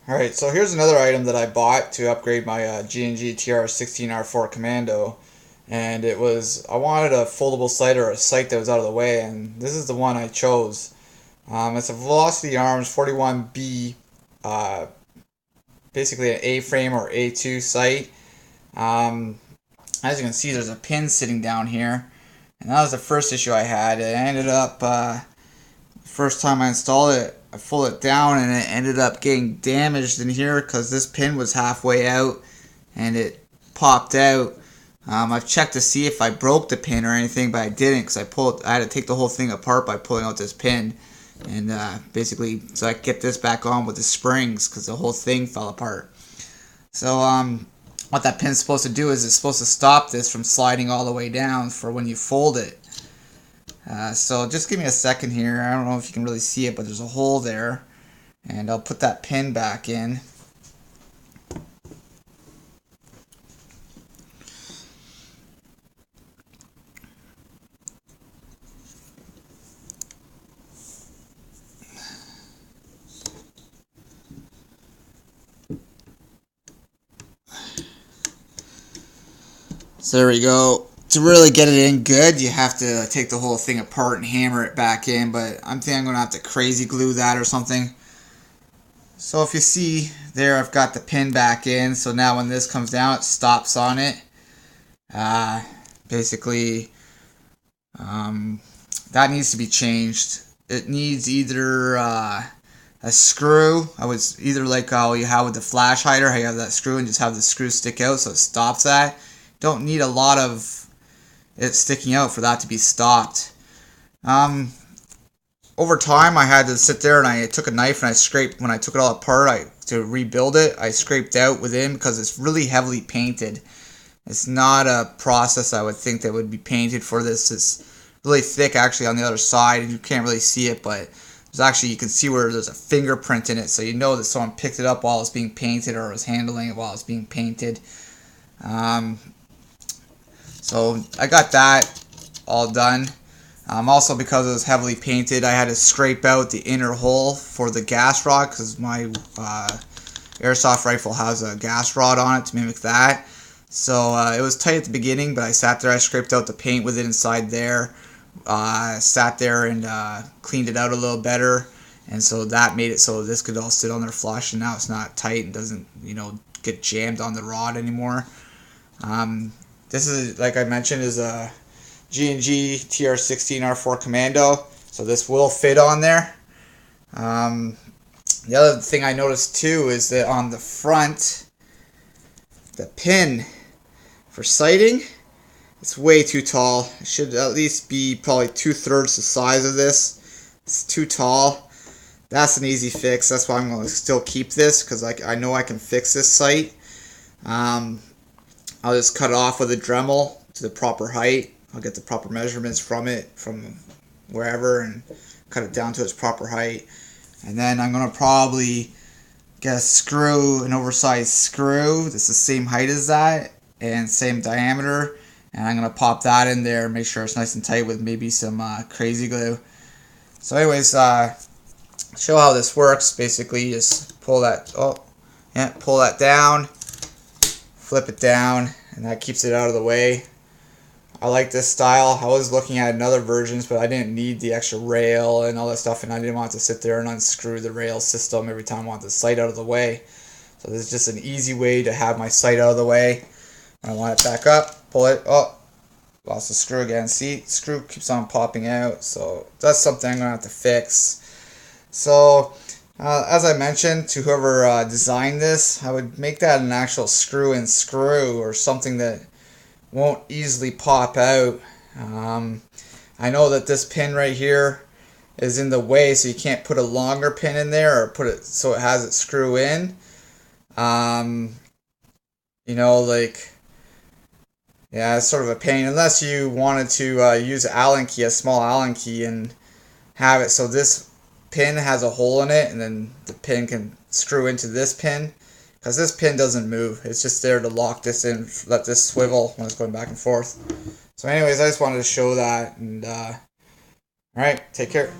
Alright, so here's another item that I bought to upgrade my G&G TR16R4 Commando. And it was, I wanted a foldable sight or a sight that was out of the way, and this is the one I chose. It's a Velocity Arms 41B, uh, basically an A-frame or A2 sight. As you can see, there's a pin sitting down here. And that was the first issue I had. It ended up, first time I installed it, I pulled it down and it ended up getting damaged in here because this pin was halfway out and it popped out. I've checked to see if I broke the pin or anything, but I didn't because I had to take the whole thing apart by pulling out this pin. And basically, so I could get this back on with the springs because the whole thing fell apart. So what that pin's supposed to do is it's supposed to stop this from sliding all the way down for when you fold it. So just give me a second here. I don't know if you can really see it, but there's a hole there. And I'll put that pin back in. So there we go. To really get it in good, you have to take the whole thing apart and hammer it back in, but I'm thinking I'm going to have to crazy glue that or something. So if you see there, I've got the pin back in, so now when this comes down, it stops on it. Basically, that needs to be changed. It needs either a screw. I was either like how you have with the flash hider, how you have that screw and just have the screw stick out so it stops that. Don't need a lot of it sticking out for that to be stopped. Over time I had to sit there and I took a knife and I scraped, when I took it all apart to rebuild it, I scraped out within because it's really heavily painted. It's not a process I would think that would be painted for this. It's really thick actually on the other side and you can't really see it, but there's actually, you can see where there's a fingerprint in it, so you know that someone picked it up while it's being painted or was handling it while it's being painted. So I got that all done. Also, because it was heavily painted, I had to scrape out the inner hole for the gas rod because my airsoft rifle has a gas rod on it to mimic that. So it was tight at the beginning, but I sat there, I scraped out the paint with it inside there. Sat there and cleaned it out a little better, and so that made it so this could all sit on there flush, and now it's not tight and doesn't, get jammed on the rod anymore. This is, like I mentioned, is a G&G TR16R4 Commando, so this will fit on there. The other thing I noticed too is that on the front, the pin for sighting, it's way too tall. It should at least be probably 2/3 the size of this. It's too tall. That's an easy fix. That's why I'm going to still keep this, because I know I can fix this sight. I'll just cut it off with a Dremel to the proper height. I'll get the proper measurements from it, from wherever, and cut it down to its proper height. And then I'm going to probably get a screw, an oversized screw that's the same height as that and same diameter. And I'm going to pop that in there, make sure it's nice and tight with maybe some crazy glue. So anyways, show how this works. Basically, just pull that, pull that down. Flip it down, and that keeps it out of the way. I like this style. I was looking at another versions, but I didn't need the extra rail and all that stuff, and I didn't want to sit there and unscrew the rail system every time I want the sight out of the way. So this is just an easy way to have my sight out of the way. I want it back up, pull it, lost the screw again. See, screw keeps on popping out, so that's something I'm going to have to fix. So as I mentioned to whoever designed this, I would make that an actual screw-in screw or something that won't easily pop out. I know that this pin right here is in the way, so you can't put a longer pin in there or put it so it has it screw in. Yeah, it's sort of a pain unless you wanted to use an Allen key, a small Allen key, and have it so this pin has a hole in it and then the pin can screw into this pin, because this pin doesn't move. It's just there to lock this in, let this swivel when it's going back and forth. So anyways, I just wanted to show that, and alright, take care.